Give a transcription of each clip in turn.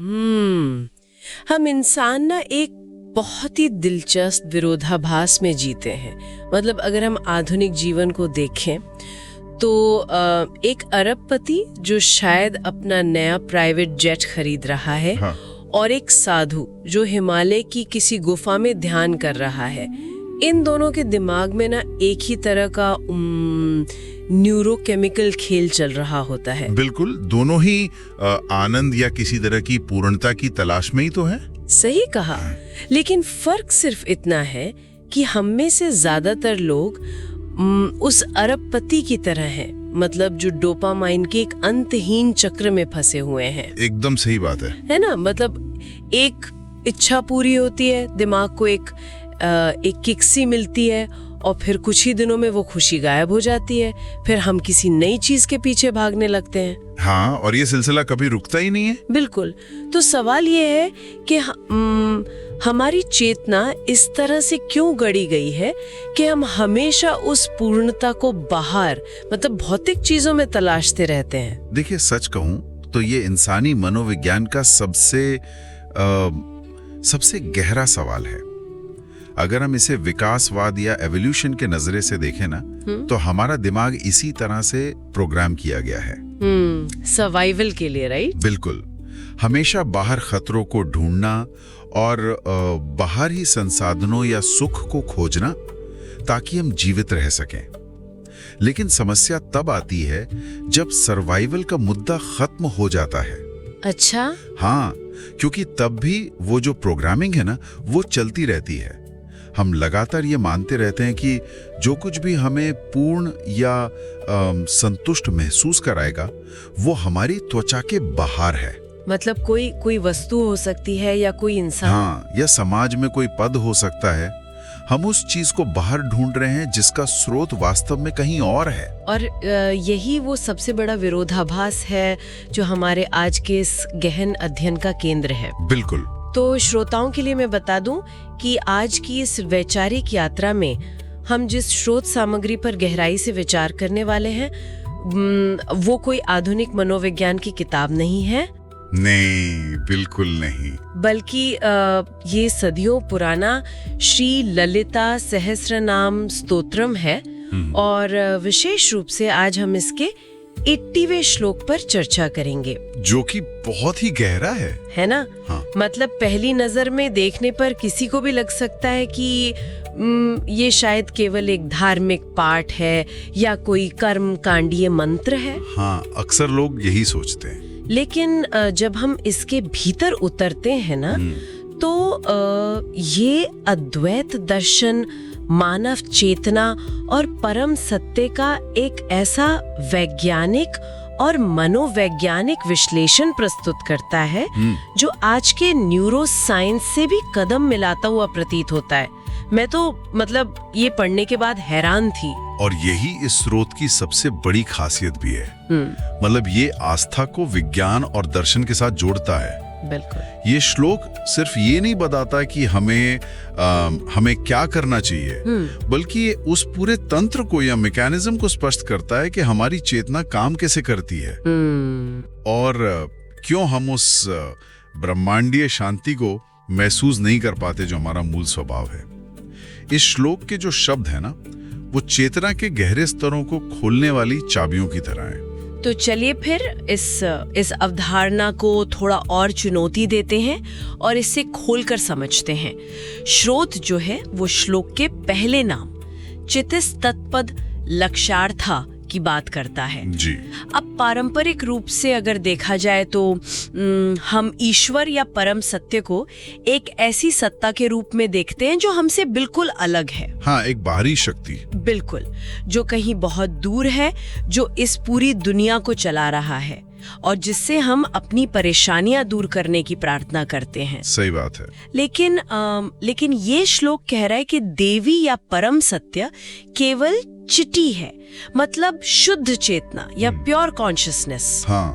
हम्म हम इंसान ना एक बहुत ही दिलचस्प विरोधाभास में जीते हैं। मतलब अगर हम आधुनिक जीवन को देखें तो एक अरबपति जो शायद अपना नया प्राइवेट जेट खरीद रहा है, हाँ। और एक साधु जो हिमालय की किसी गुफा में ध्यान कर रहा है, इन दोनों के दिमाग में ना एक ही तरह का न्यूरोकेमिकल खेल चल रहा होता है। बिल्कुल, दोनों ही आनंद या किसी तरह की पूर्णता की तलाश में ही तो है। सही कहा। लेकिन फर्क सिर्फ इतना है कि हम में से ज्यादातर लोग उस अरबपति की तरह हैं, मतलब जो डोपामाइन के एक अंतहीन चक्र में फंसे हुए हैं। एकदम सही बात है ना? मतलब एक इच्छा पूरी होती है, दिमाग को एक किक सी मिलती है, और फिर कुछ ही दिनों में वो खुशी गायब हो जाती है। फिर हम किसी नई चीज के पीछे भागने लगते हैं। हाँ, और ये सिलसिला कभी रुकता ही नहीं है। बिल्कुल। तो सवाल ये है कि हमारी चेतना इस तरह से क्यों गढ़ी गई है कि हम हमेशा उस पूर्णता को बाहर, मतलब भौतिक चीजों में तलाशते रहते हैं। देखिए, सच कहूं तो ये इंसानी मनोविज्ञान का सबसे गहरा सवाल है। अगर हम इसे विकासवाद या एवोल्यूशन के नजरे से देखें ना, तो हमारा दिमाग इसी तरह से प्रोग्राम किया गया है। सर्वाइवल के लिए, राइट? बिल्कुल। हमेशा बाहर खतरों को ढूंढना और बाहर ही संसाधनों या सुख को खोजना ताकि हम जीवित रह सकें। लेकिन समस्या तब आती है जब सर्वाइवल का मुद्दा खत्म हो जाता है। अच्छा। हाँ, क्योंकि तब भी वो जो प्रोग्रामिंग है ना, वो चलती रहती है। हम लगातार ये मानते रहते हैं कि जो कुछ भी हमें पूर्ण या संतुष्ट महसूस कराएगा वो हमारी त्वचा के बाहर है। मतलब कोई वस्तु हो सकती है या कोई इंसान। हाँ, या समाज में कोई पद हो सकता है। हम उस चीज को बाहर ढूंढ रहे हैं जिसका स्रोत वास्तव में कहीं और है। और यही वो सबसे बड़ा विरोधाभास है जो हमारे आज के इस गहन अध्ययन का केंद्र है। बिल्कुल। तो श्रोताओं के लिए मैं बता दूं कि आज की इस वैचारिक यात्रा में हम जिस स्रोत सामग्री पर गहराई से विचार करने वाले हैं वो कोई आधुनिक मनोविज्ञान की किताब नहीं है। नहीं, बिल्कुल नहीं। बल्कि ये सदियों पुराना श्री ललिता सहस्रनाम स्तोत्रम है, और विशेष रूप से आज हम इसके 80वें श्लोक पर चर्चा करेंगे, जो कि बहुत ही गहरा है ना? हाँ। मतलब पहली नजर में देखने पर किसी को भी लग सकता है कि ये शायद केवल एक धार्मिक पाठ है या कोई कर्म कांडीय मंत्र है। हाँ, अक्सर लोग यही सोचते हैं। लेकिन जब हम इसके भीतर उतरते हैं ना, तो ये अद्वैत दर्शन, मानव चेतना और परम सत्य का एक ऐसा वैज्ञानिक और मनोवैज्ञानिक विश्लेषण प्रस्तुत करता है जो आज के न्यूरो साइंस से भी कदम मिलाता हुआ प्रतीत होता है। मैं तो मतलब ये पढ़ने के बाद हैरान थी। और यही इस स्रोत की सबसे बड़ी खासियत भी है। मतलब ये आस्था को विज्ञान और दर्शन के साथ जोड़ता है। बिल्कुल। ये श्लोक सिर्फ ये नहीं बताता कि हमें क्या करना चाहिए, बल्कि ये उस पूरे तंत्र को या मैकेनिज्म को स्पष्ट करता है कि हमारी चेतना काम कैसे करती है और क्यों हम उस ब्रह्मांडीय शांति को महसूस नहीं कर पाते जो हमारा मूल स्वभाव है। इस श्लोक के जो शब्द है ना, वो चेतना के गहरे स्तरों को खोलने वाली चाबियों की तरह है। तो चलिए फिर इस अवधारणा को थोड़ा और चुनौती देते हैं और इसे खोलकर समझते हैं। स्रोत जो है वो श्लोक के पहले नाम चितिस तत्पद लक्षार्था की बात करता है जी। अब पारंपरिक रूप से अगर देखा जाए तो हम ईश्वर या परम सत्य को एक ऐसी सत्ता के रूप में देखते हैं जो हमसे बिल्कुल अलग है। हाँ, एक बाहरी शक्ति। बिल्कुल, जो कहीं बहुत दूर है, जो इस पूरी दुनिया को चला रहा है और जिससे हम अपनी परेशानियां दूर करने की प्रार्थना करते हैं। सही बात है। लेकिन ये श्लोक कह रहा है कि देवी या परम सत्य केवल चिटी है, मतलब शुद्ध चेतना या प्योर कॉन्शियसनेस। हाँ।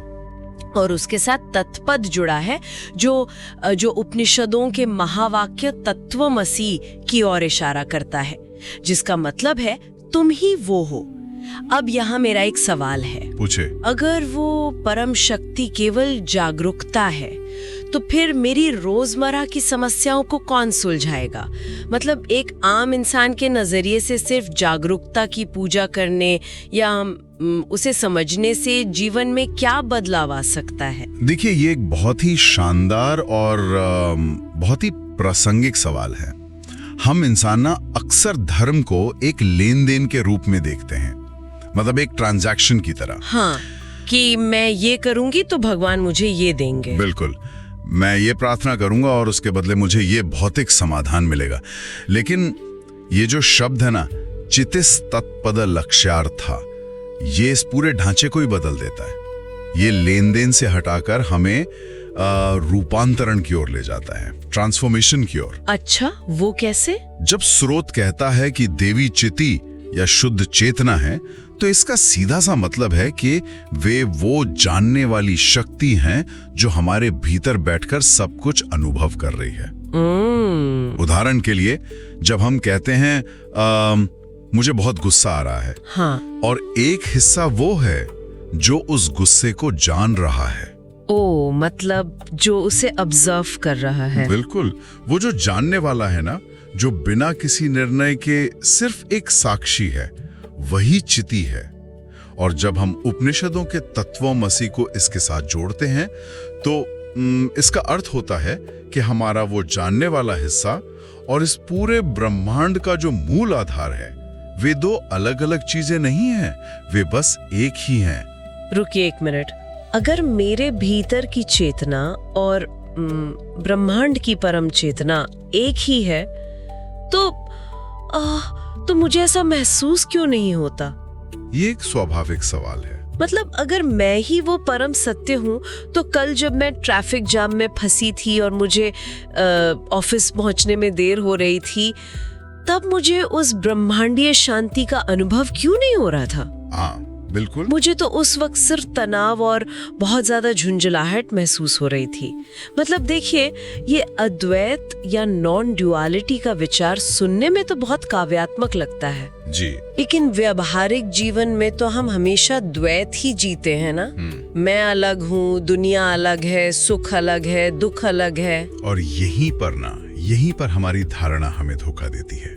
और उसके साथ तत्पद जुड़ा है जो उपनिषदों के महावाक्य तत्वमसि की ओर इशारा करता है, जिसका मतलब है तुम ही वो हो। अब यहाँ मेरा एक सवाल है, पूछे। अगर वो परम शक्ति केवल जागरूकता है तो फिर मेरी रोजमर्रा की समस्याओं को कौन सुलझाएगा? मतलब एक आम इंसान के नजरिए से सिर्फ जागरूकता की पूजा करने या उसे समझने से जीवन में क्या बदलाव आ सकता है? देखिए, ये एक बहुत ही शानदार और बहुत ही प्रासंगिक सवाल है। हम इंसान ना अक्सर धर्म को एक लेन देन के रूप में देखते हैं, मतलब एक ट्रांजैक्शन की तरह। हाँ, कि मैं ये करूंगी तो भगवान मुझे ये देंगे। बिल्कुल, मैं ये प्रार्थना करूंगा और उसके बदले मुझे ये भौतिक समाधान मिलेगा। लेकिन ये जो शब्द है ना, चितिस तत्पद लक्ष्यार्था, ये इस पूरे ढांचे को ही बदल देता है। ये लेन देन से हटाकर हमें रूपांतरण की ओर ले जाता है, ट्रांसफॉर्मेशन की ओर। अच्छा, वो कैसे? जब स्रोत कहता है कि देवी चिति या शुद्ध चेतना है, तो इसका सीधा सा मतलब है कि वे वो जानने वाली शक्ति हैं जो हमारे भीतर बैठकर सब कुछ अनुभव कर रही है। उदाहरण के लिए, जब हम कहते हैं मुझे बहुत गुस्सा आ रहा है, हाँ, और एक हिस्सा वो है जो उस गुस्से को जान रहा है। ओ, मतलब जो उसे ऑब्जर्व कर रहा है। बिल्कुल, वो जो जानने वाला है ना, जो बिना किसी निर्णय के सिर्फ एक साक्षी है, वही चिति है। और जब हम उपनिषदों के तत्वमसि को इसके साथ जोड़ते हैं, तो इसका अर्थ होता है कि हमारा वो जानने वाला हिस्सा और इस पूरे ब्रह्मांड का जो मूल आधार है, वे दो अलग अलग चीजें नहीं हैं, वे बस एक ही हैं। रुकिए एक मिनट, अगर मेरे भीतर की चेतना और ब्रह्मांड की परम चेतना एक ही है, तो मुझे ऐसा महसूस क्यों नहीं होता? ये एक स्वाभाविक सवाल है। मतलब अगर मैं ही वो परम सत्य हूँ, तो कल जब मैं ट्रैफिक जाम में फंसी थी और मुझे ऑफिस पहुंचने में देर हो रही थी, तब मुझे उस ब्रह्मांडीय शांति का अनुभव क्यों नहीं हो रहा था? हाँ, बिल्कुल। मुझे तो उस वक्त सिर्फ तनाव और बहुत ज्यादा झुंझलाहट महसूस हो रही थी। मतलब देखिए, ये अद्वैत या नॉन ड्युअलिटी का विचार सुनने में तो बहुत काव्यात्मक लगता है जी, लेकिन व्यवहारिक जीवन में तो हम हमेशा द्वैत ही जीते हैं ना। मैं अलग हूँ, दुनिया अलग है, सुख अलग है, दुख अलग है। और यहीं पर हमारी धारणा हमें धोखा देती है।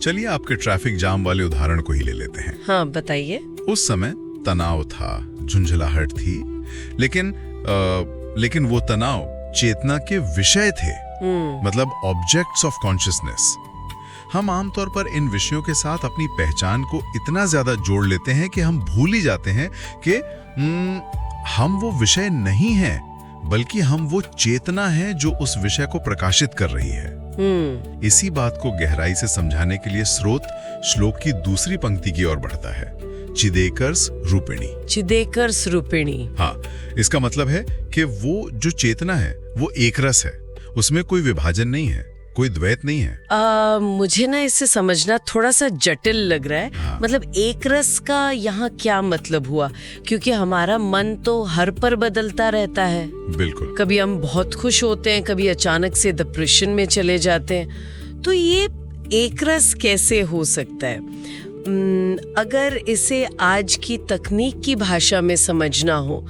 चलिए आपके ट्रैफिक जाम वाले उदाहरण को ही ले लेते हैं। हाँ, बताइए। उस समय तनाव था, झुंझलाहट थी, लेकिन वो तनाव चेतना के विषय थे, मतलब ऑब्जेक्ट्स ऑफ कॉन्शियसनेस। हम आमतौर पर इन विषयों के साथ अपनी पहचान को इतना ज्यादा जोड़ लेते हैं कि हम भूल ही जाते हैं कि हम वो विषय नहीं हैं, बल्कि हम वो चेतना है जो उस विषय को प्रकाशित कर रही है। इसी बात को गहराई से समझाने के लिए स्रोत श्लोक की दूसरी पंक्ति की ओर बढ़ता है, चिदेकर्स रूपिणी। चिदेकर्स रूपिणी, हाँ, इसका मतलब है कि वो जो चेतना है वो एक रस है, उसमें कोई विभाजन नहीं है, कोई द्वैत नहीं है। मुझे ना इसे समझना थोड़ा सा जटिल लग रहा है। हाँ। मतलब एक रस का यहाँ क्या मतलब हुआ? क्योंकि हमारा मन तो हर पर बदलता रहता है। बिल्कुल, कभी हम बहुत खुश होते हैं, कभी अचानक से डिप्रेशन में चले जाते हैं। तो ये एक रस कैसे हो सकता है? अगर इसे आज की तकनीक की भाषा में समझना हो,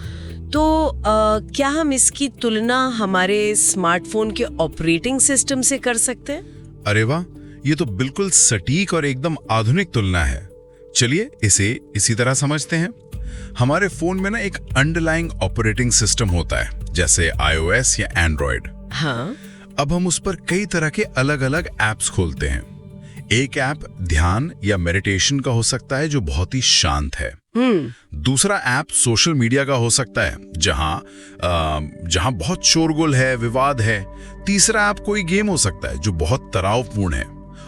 तो क्या हम इसकी तुलना हमारे स्मार्टफोन के ऑपरेटिंग सिस्टम से कर सकते हैं? अरे वाह, ये तो बिल्कुल सटीक और एकदम आधुनिक तुलना है। चलिए इसे इसी तरह समझते हैं। हमारे फोन में ना एक अंडरलाइंग ऑपरेटिंग सिस्टम होता है, जैसे iOS या Android। हाँ। अब हम उस पर कई तरह के अलग अलग एप्स खोलते हैं। एक ऐप ध्यान या मेडिटेशन का हो सकता है, जो बहुत ही शांत है। दूसरा ऐप सोशल मीडिया का हो सकता है, जहां बहुत शोरगुल है, विवाद है। तीसरा ऐप कोई गेम हो सकता है जो बहुत तनावपूर्ण है।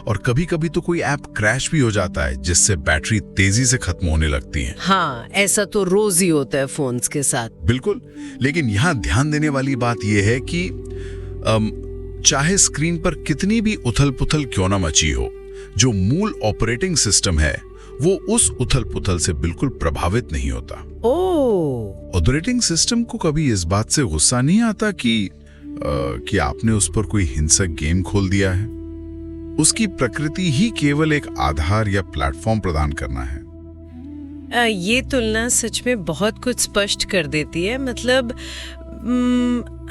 और कभी कभी तो कोई ऐप क्रैश भी हो जाता है, जिससे बैटरी तेजी से खत्म होने लगती है। हाँ, ऐसा तो रोज ही होता है फोन्स के साथ। बिल्कुल, लेकिन यहाँ ध्यान देने वाली बात यह है कि चाहे स्क्रीन पर कितनी भी उथल पुथल क्यों ना मची हो, जो मूल ऑपरेटिंग सिस्टम है वो उस उथल पुथल से बिल्कुल प्रभावित नहीं होता। ऑपरेटिंग सिस्टम को कभी इस बात से गुस्सा नहीं आता कि आपने उस पर कोई हिंसक गेम खोल दिया है। उसकी प्रकृति ही केवल एक आधार या प्लेटफॉर्म प्रदान करना है। ये तुलना सच में बहुत कुछ स्पष्ट कर देती है। मतलब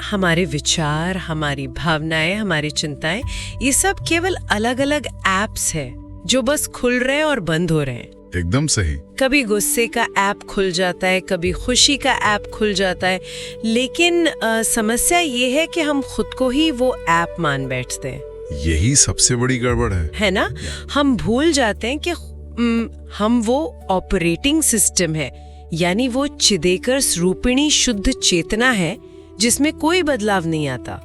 हमारे विचार, हमारी भावनाएं, हमारी चिंताएं, ये सब केवल अलग अलग एप्स है जो बस खुल रहे हैं और बंद हो रहे हैं। एकदम सही। कभी गुस्से का ऐप खुल जाता है, कभी खुशी का ऐप खुल जाता है, लेकिन समस्या ये है कि हम खुद को ही वो ऐप मान बैठते हैं। यही सबसे बड़ी गड़बड़ है ना? हम भूल जाते हैं कि हम वो ऑपरेटिंग सिस्टम है, यानी वो चिदेकर रूपिणी शुद्ध चेतना है जिसमें कोई बदलाव नहीं आता।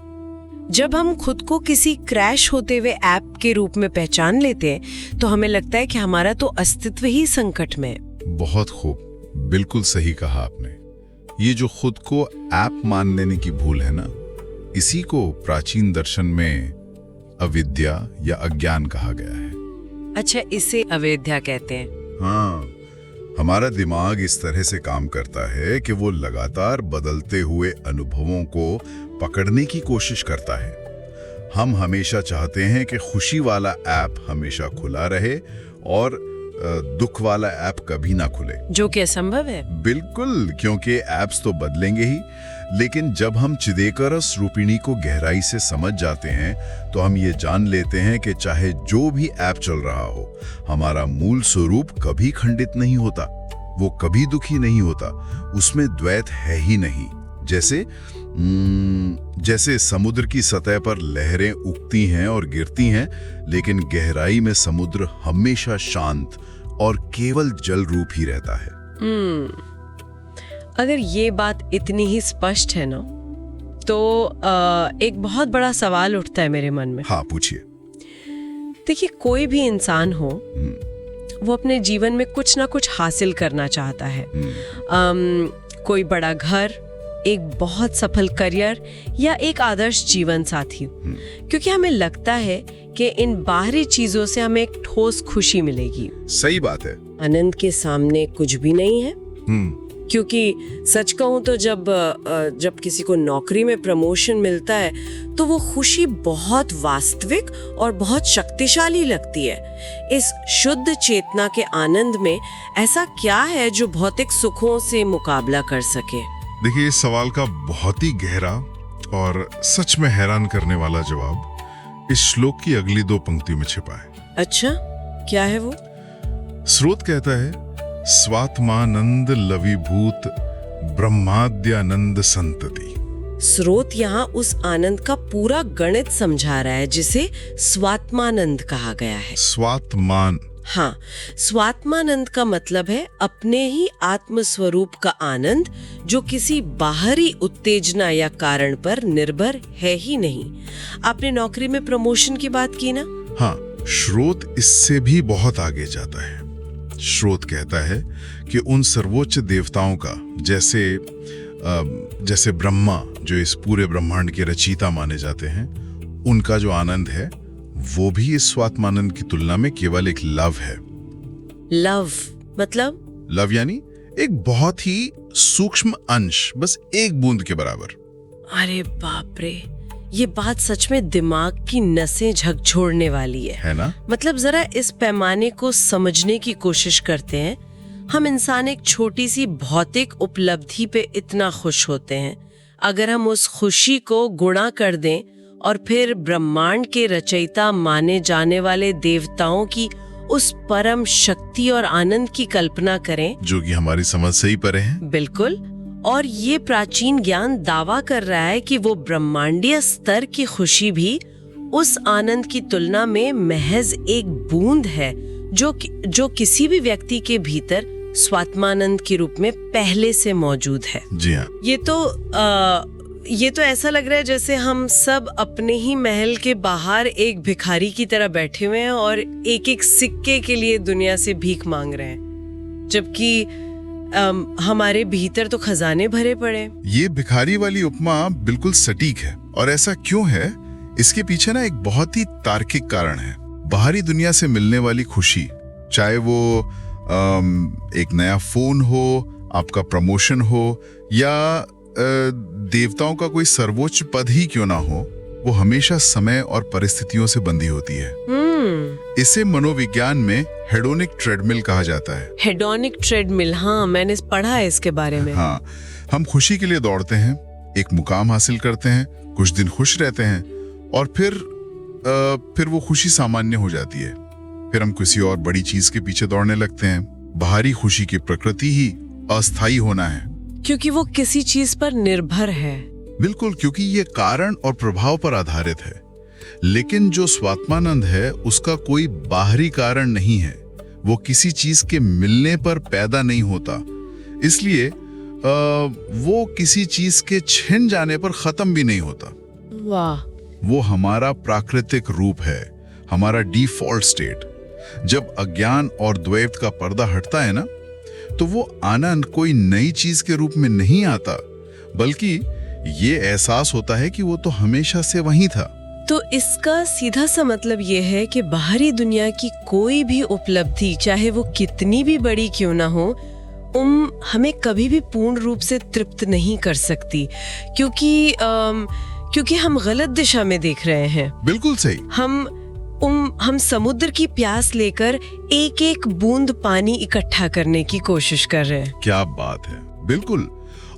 जब हम खुद को किसी क्रैश होते हुए ऐप के रूप में पहचान लेते हैं तो हमें लगता है कि हमारा तो अस्तित्व ही संकट में है। बहुत खूब, बिल्कुल सही कहा आपने। ये जो खुद को ऐप मान लेने की भूल है ना, इसी को प्राचीन दर्शन में अविद्या या अज्ञान कहा गया है। अच्छा, इसे अविद्या कहते हैं। हाँ, हमारा दिमाग इस तरह से काम करता है कि वो लगातार बदलते हुए अनुभवों को पकड़ने की कोशिश करता है। हम हमेशा चाहते हैं कि खुशी वाला ऐप हमेशा खुला रहे और दुख वाला ऐप कभी ना खुले, जो कि असंभव है। बिल्कुल, क्योंकि ऐप्स तो बदलेंगे ही। लेकिन जब हम चिदेकरस रूपिणी को गहराई से समझ जाते हैं तो हम ये जान लेते हैं कि चाहे जो भी ऐप चल रहा हो, हमारा मूल स्वरूप कभी खंडित नहीं होता, वो कभी दुखी नहीं होता, उसमें द्वैत है ही नहीं। जैसे समुद्र की सतह पर लहरें उगती हैं और गिरती हैं, लेकिन गहराई में समुद्र हमेशा शांत और केवल जल रूप ही रहता है। अगर ये बात इतनी ही स्पष्ट है ना, तो एक बहुत बड़ा सवाल उठता है मेरे मन में। हाँ, पूछिए। देखिए, कोई भी इंसान हो, वो अपने जीवन में कुछ ना कुछ हासिल करना चाहता है। कोई बड़ा घर, एक बहुत सफल करियर या एक आदर्श जीवन साथी, क्योंकि हमें लगता है कि इन बाहरी चीजों से हमें एक ठोस खुशी मिलेगी। सही बात है। आनंद के सामने कुछ भी नहीं है। क्योंकि सच कहूं तो जब किसी को नौकरी में प्रमोशन मिलता है तो वो खुशी बहुत वास्तविक और बहुत शक्तिशाली लगती है। इस शुद्ध चेतना के आनंद में ऐसा क्या है जो भौतिक सुखों से मुकाबला कर सके? देखिए, इस सवाल का बहुत ही गहरा और सच में हैरान करने वाला जवाब इस श्लोक की अगली 2 पंक्तियों में छिपा है। अच्छा, क्या है वो? स्रोत कहता है, स्वात्मानंद लवीभूत ब्रह्माद्यानंद संतति। स्रोत यहाँ उस आनंद का पूरा गणित समझा रहा है जिसे स्वात्मानंद कहा गया है। स्वात्मान। हाँ, स्वात्मानंद का मतलब है अपने ही आत्म स्वरूप का आनंद, जो किसी बाहरी उत्तेजना या कारण पर निर्भर है ही नहीं। आपने नौकरी में प्रमोशन की बात की ना? हाँ, स्रोत इससे भी बहुत आगे जाता है। स्रोत कहता है कि उन सर्वोच्च देवताओं का, जैसे ब्रह्मा, जो इस पूरे ब्रह्मांड के रचयिता माने जाते हैं, उनका जो आनंद है वो भी इस स्वात्मानंद की तुलना में केवल एक लव है। लव मतलब? लव यानी एक बहुत ही सूक्ष्म अंश, बस एक बूंद के बराबर। अरे बाप रे, ये बात सच में दिमाग की नसें झकझोरने वाली है ना? मतलब जरा इस पैमाने को समझने की कोशिश करते हैं। हम इंसान एक छोटी सी भौतिक उपलब्धि पे इतना खुश होते हैं। अगर हम उस खुशी को गुणा कर दें और फिर ब्रह्मांड के रचयिता माने जाने वाले देवताओं की उस परम शक्ति और आनंद की कल्पना करें, जो कि हमारी समझ से ही परे है। बिल्कुल। और ये प्राचीन ज्ञान दावा कर रहा है कि वो ब्रह्मांडीय स्तर की खुशी भी उस आनंद की तुलना में महज एक बूंद है जो किसी भी व्यक्ति के भीतर स्वात्मानंद के रूप में पहले से मौजूद है। जी हाँ। ये तो ऐसा लग रहा है जैसे हम सब अपने ही महल के बाहर एक भिखारी की तरह बैठे हुए हैं और एक एक सिक्के के लिए दुनिया से भीख मांग रहे हैं, जबकि हमारे भीतर तो खजाने भरे पड़े। ये भिखारी वाली उपमा बिल्कुल सटीक है। और ऐसा क्यों है, इसके पीछे ना एक बहुत ही तार्किक कारण है। बाहरी दुनिया से मिलने वाली खुशी, चाहे वो एक नया फोन हो, आपका प्रमोशन हो, या देवताओं का कोई सर्वोच्च पद ही क्यों ना हो, वो हमेशा समय और परिस्थितियों से बंधी होती है। इसे मनोविज्ञान में हेडोनिक ट्रेडमिल कहा जाता है। हेडोनिक ट्रेडमिल, हाँ, मैंने पढ़ा है इसके बारे में। हाँ, हम खुशी के लिए दौड़ते हैं, एक मुकाम हासिल करते हैं, कुछ दिन खुश रहते हैं और फिर वो खुशी सामान्य हो जाती है। फिर हम किसी और बड़ी चीज के पीछे दौड़ने लगते हैं। बाहरी खुशी की प्रकृति ही अस्थायी होना है। क्योंकि वो किसी चीज पर निर्भर है। बिल्कुल, क्योंकि ये कारण और प्रभाव पर आधारित है। लेकिन जो स्वात्मानंद है उसका कोई बाहरी कारण नहीं है, वो किसी चीज के मिलने पर पैदा नहीं होता, इसलिए वो किसी चीज के छिन जाने पर खत्म भी नहीं होता। वाह। वो हमारा प्राकृतिक रूप है, हमारा डिफॉल्ट स्टेट। जब अज्ञान और द्वैत का पर्दा हटता है ना, तो वो आनंद कोई नई चीज के रूप में नहीं आता, बल्कि ये एहसास होता है कि वो तो हमेशा से वहीं था। तो इसका सीधा सा मतलब ये है कि बाहरी दुनिया की कोई भी उपलब्धि, चाहे वो कितनी भी बड़ी क्यों ना हो, हमें कभी भी पूर्ण रूप से तृप्त नहीं कर सकती, क्योंकि हम गलत दिशा में देख रहे हैं। बिल्कुल सही। हम समुद्र की प्यास लेकर एक एक बूंद पानी इकट्ठा करने की कोशिश कर रहे हैं। क्या बात है, बिल्कुल।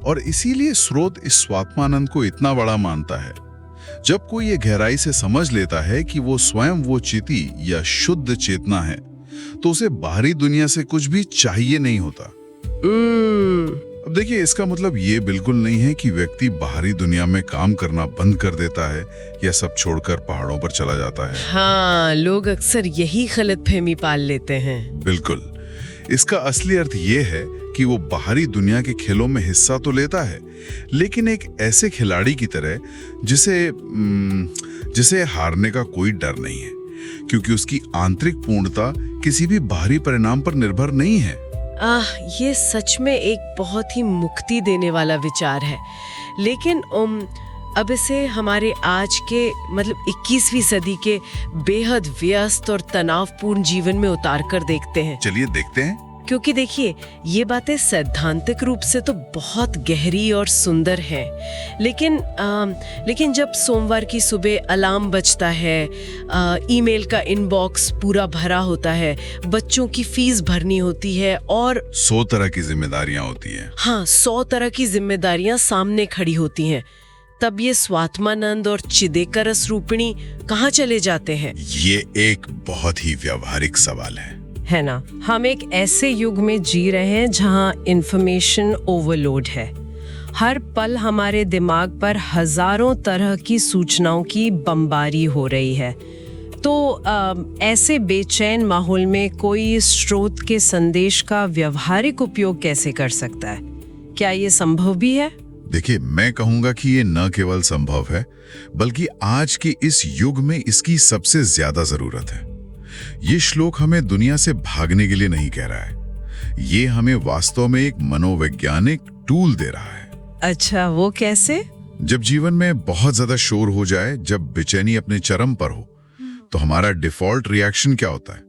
और इसीलिए स्रोत इस स्वात्मानंद को इतना बड़ा मानता है। जब कोई ये गहराई से समझ लेता है कि वो स्वयं वो चिति या शुद्ध चेतना है, तो उसे बाहरी दुनिया से कुछ भी चाहिए नहीं होता। अब देखिए, इसका मतलब ये बिल्कुल नहीं है कि व्यक्ति बाहरी दुनिया में काम करना बंद कर देता है या सब छोड़कर पहाड़ों पर चला जाता है। हाँ, लोग अक्सर यही गलतफहमी पाल लेते हैं। बिल्कुल। इसका असली अर्थ ये है कि वो बाहरी दुनिया के खेलों में हिस्सा तो लेता है, लेकिन एक ऐसे खिलाड़ी की तरह जिसे हारने का कोई डर नहीं है, क्योंकि उसकी आंतरिक पूर्णता किसी भी बाहरी परिणाम पर निर्भर नहीं है। ये सच में एक बहुत ही मुक्ति देने वाला विचार है। लेकिन अब इसे हमारे आज के 21वीं सदी के बेहद व्यस्त और तनावपूर्ण जीवन में उतार कर देखते हैं। चलिए देखते हैं। क्योंकि देखिए, ये बातें सैद्धांतिक रूप से तो बहुत गहरी और सुंदर है, लेकिन जब सोमवार की सुबह अलार्म बजता है, ईमेल का इनबॉक्स पूरा भरा होता है, बच्चों की फीस भरनी होती है और 100 तरह की जिम्मेदारियां होती हैं। हाँ, 100 तरह की जिम्मेदारियां सामने खड़ी होती हैं, तब ये स्वात्मानंद और चिदेकरस रूपिणी कहाँ चले जाते हैं? ये एक बहुत ही व्यावहारिक सवाल है ना? हम एक ऐसे युग में जी रहे हैं जहाँ इंफॉर्मेशन ओवरलोड है। हर पल हमारे दिमाग पर हजारों तरह की सूचनाओं की बमबारी हो रही है। तो ऐसे बेचैन माहौल में कोई स्रोत के संदेश का व्यावहारिक उपयोग कैसे कर सकता है? क्या ये संभव भी है? देखिए, मैं कहूंगा कि ये न केवल संभव है, बल्कि आज के इस युग में इसकी सबसे ज्यादा जरूरत है। ये श्लोक हमें दुनिया से भागने के लिए नहीं कह रहा है, ये हमें वास्तव में एक मनोवैज्ञानिक टूल दे रहा है। अच्छा, वो कैसे? जब जीवन में बहुत ज्यादा शोर हो जाए, जब बेचैनी अपने चरम पर हो, तो हमारा डिफॉल्ट रिएक्शन क्या होता है?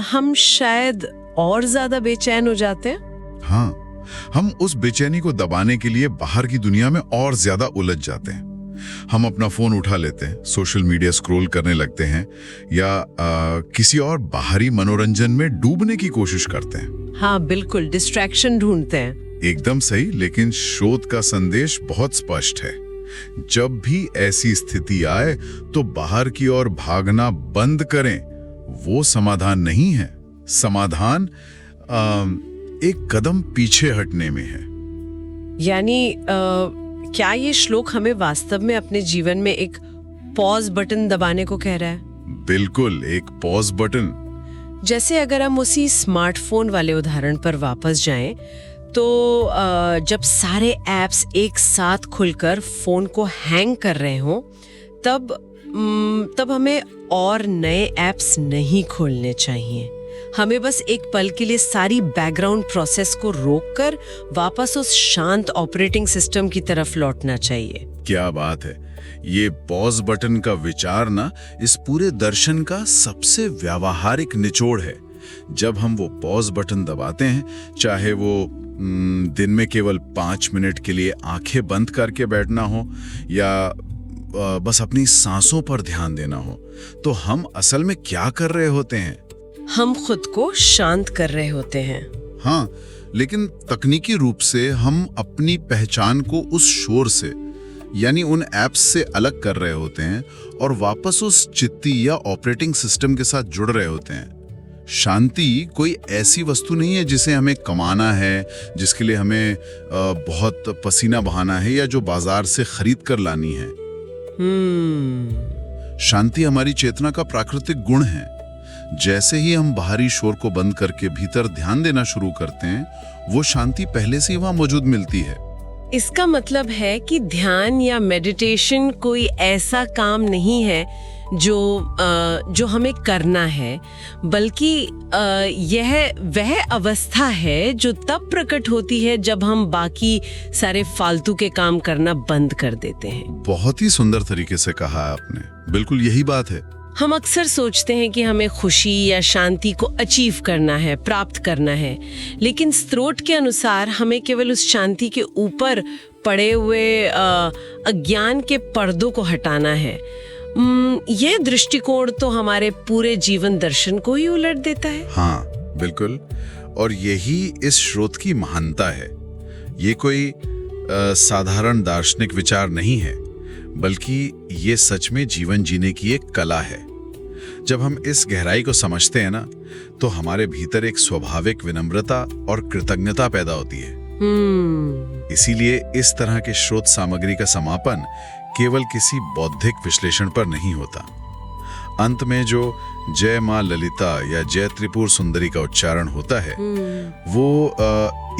हम शायद और ज्यादा बेचैन हो जाते हैं। हाँ, हम उस बेचैनी को दबाने के लिए बाहर की दुनिया में और ज्यादा उलझ जाते हैं। हम अपना फोन उठा लेते हैं, सोशल मीडिया स्क्रॉल करने लगते हैं या किसी और बाहरी मनोरंजन में डूबने की कोशिश करते हैं। हाँ बिल्कुल, डिस्ट्रैक्शन ढूंढते हैं। एकदम सही, लेकिन शोध का संदेश बहुत स्पष्ट है। जब भी ऐसी स्थिति आए तो बाहर की ओर भागना बंद करें। वो समाधान नहीं है। समाधान एक कदम पीछे हटने में है। यानी क्या ये श्लोक हमें वास्तव में अपने जीवन में एक पॉज बटन दबाने को कह रहा है? बिल्कुल, एक पॉज बटन। जैसे अगर हम उसी स्मार्टफोन वाले उदाहरण पर वापस जाएं, तो जब सारे एप्स एक साथ खुलकर फोन को हैंग कर रहे हों, तब हमें और नए एप्स नहीं खोलने चाहिए। हमें बस एक पल के लिए सारी बैकग्राउंड प्रोसेस को रोककर वापस उस शांत ऑपरेटिंग सिस्टम की तरफ लौटना चाहिए। क्या बात है! ये पॉज बटन का विचार ना इस पूरे दर्शन का सबसे व्यावहारिक निचोड़ है। जब हम वो पॉज बटन दबाते हैं, चाहे वो दिन में केवल 5 मिनट के लिए आंखें बंद करके बैठना हो या बस अपनी सांसों पर ध्यान देना हो, तो हम असल में क्या कर रहे होते हैं? हम खुद को शांत कर रहे होते हैं। हाँ, लेकिन तकनीकी रूप से हम अपनी पहचान को उस शोर से यानी उन ऐप्स से अलग कर रहे होते हैं और वापस उस चित्ती या ऑपरेटिंग सिस्टम के साथ जुड़ रहे होते हैं। शांति कोई ऐसी वस्तु नहीं है जिसे हमें कमाना है, जिसके लिए हमें बहुत पसीना बहाना है या जो बाजार से खरीद कर लानी है। शांति हमारी चेतना का प्राकृतिक गुण है। जैसे ही हम बाहरी शोर को बंद करके भीतर ध्यान देना शुरू करते हैं, वो शांति पहले से ही वहां मौजूद मिलती है। इसका मतलब है कि ध्यान या मेडिटेशन कोई ऐसा काम नहीं है जो हमें करना है, बल्कि यह वह अवस्था है जो तब प्रकट होती है जब हम बाकी सारे फालतू के काम करना बंद कर देते हैं। बहुत ही सुंदर तरीके से कहा आपने, बिल्कुल यही बात है। हम अक्सर सोचते हैं कि हमें खुशी या शांति को अचीव करना है, प्राप्त करना है, लेकिन स्रोत के अनुसार हमें केवल उस शांति के ऊपर पड़े हुए अज्ञान के पर्दों को हटाना है। यह दृष्टिकोण तो हमारे पूरे जीवन दर्शन को ही उलट देता है। हाँ, बिल्कुल। और यही इस स्रोत की महानता है। ये कोई साधारण दार्शनिक विचार नहीं है, बल्कि ये सच में जीवन जीने की एक कला है। जब हम इस गहराई को समझते हैं ना, तो हमारे भीतर एक स्वाभाविक विनम्रता और कृतज्ञता पैदा होती है। इसीलिए इस तरह के स्रोत सामग्री का समापन केवल किसी बौद्धिक विश्लेषण पर नहीं होता। अंत में जो जय मां ललिता या जय त्रिपुर सुंदरी का उच्चारण होता है, वो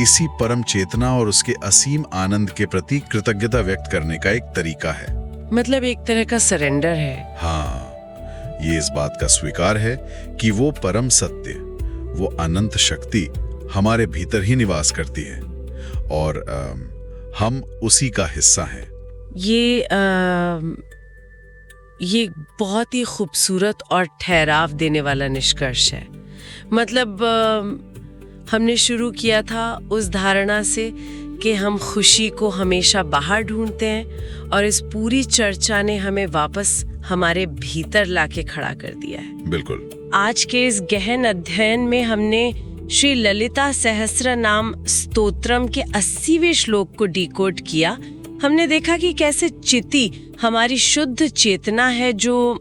इसी परम चेतना और उसके असीम आनंद के प्रति कृतज्ञता व्यक्त करने का एक तरीका है। मतलब एक तरह का सरेंडर है। हाँ, ये इस बात का स्वीकार है कि वो परम सत्य, वो अनंत शक्ति हमारे भीतर ही निवास करती है और हम उसी का हिस्सा हैं। ये बहुत ही खूबसूरत और ठहराव देने वाला निष्कर्ष है। मतलब हमने शुरू किया था उस धारणा से कि हम खुशी को हमेशा बाहर ढूंढते हैं, और इस पूरी चर्चा ने हमें वापस हमारे भीतर लाके खड़ा कर दिया है। बिल्कुल। आज के इस गहन अध्ययन में हमने श्री ललिता सहस्रनाम स्तोत्रम के 80वें श्लोक को डिकोड किया। हमने देखा कि कैसे चित्ती हमारी शुद्ध चेतना है जो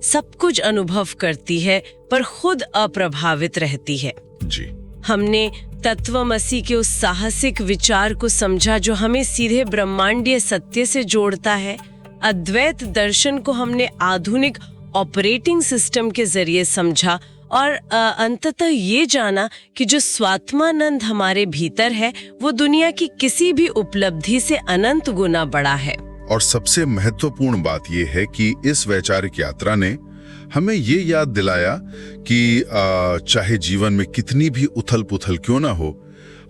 सब कुछ अनुभव करती है पर खुद अप्रभावित रहती है। जी। हमने तत्वमसी के उस साहसिक विचार को समझा जो हमें सीधे ब्रह्मांडीय सत्य से जोड़ता है। अद्वैत दर्शन को हमने आधुनिक ऑपरेटिंग सिस्टम के जरिए समझा और अंततः ये जाना कि जो स्वात्मानंद हमारे भीतर है वो दुनिया की किसी भी उपलब्धि से अनंत गुना बड़ा है। और सबसे महत्वपूर्ण बात यह है कि इस वैचारिक यात्रा ने हमें ये याद दिलाया कि चाहे जीवन में कितनी भी उथल पुथल क्यों ना हो,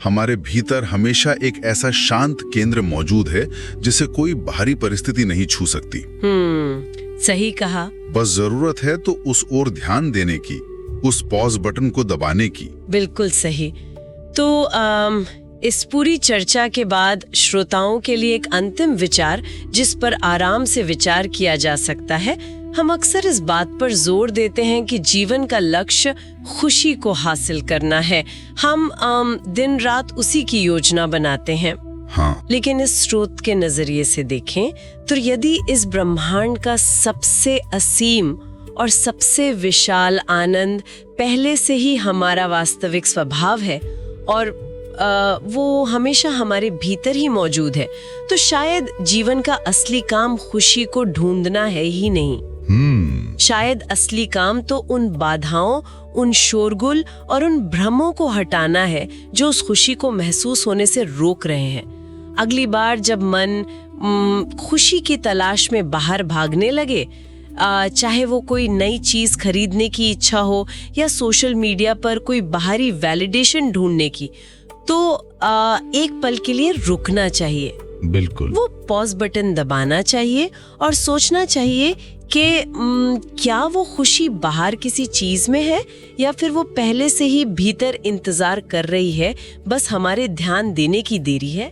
हमारे भीतर हमेशा एक ऐसा शांत केंद्र मौजूद है जिसे कोई बाहरी परिस्थिति नहीं छू सकती। सही कहा। बस जरूरत है तो उस ओर ध्यान देने की, उस पॉज बटन को दबाने की। बिल्कुल सही। तो इस पूरी चर्चा के बाद श्रोताओं के लिए एक अंतिम विचार जिस पर आराम से विचार किया जा सकता है। हम अक्सर इस बात पर जोर देते हैं कि जीवन का लक्ष्य खुशी को हासिल करना है। हम दिन रात उसी की योजना बनाते हैं। हाँ। लेकिन इस स्रोत के नजरिए से देखें तो यदि इस ब्रह्मांड का सबसे असीम और सबसे विशाल आनंद पहले से ही हमारा वास्तविक स्वभाव है और वो हमेशा हमारे भीतर ही मौजूद है, तो शायद जीवन का असली काम खुशी को ढूंढना है ही नहीं। शायद असली काम तो उन बाधाओं, उन शोरगुल और उन भ्रमों को हटाना है जो उस खुशी को महसूस होने से रोक रहे हैं। अगली बार जब मन खुशी की तलाश में बाहर भागने लगे, चाहे वो कोई नई चीज खरीदने की इच्छा हो या सोशल मीडिया पर कोई बाहरी वैलिडेशन ढूंढने की, तो एक पल के लिए रुकना चाहिए। बिल्कुल। वो पॉज बटन दबाना चाहिए और सोचना चाहिए कि क्या वो खुशी बाहर किसी चीज में है या फिर वो पहले से ही भीतर इंतजार कर रही है, बस हमारे ध्यान देने की देरी है।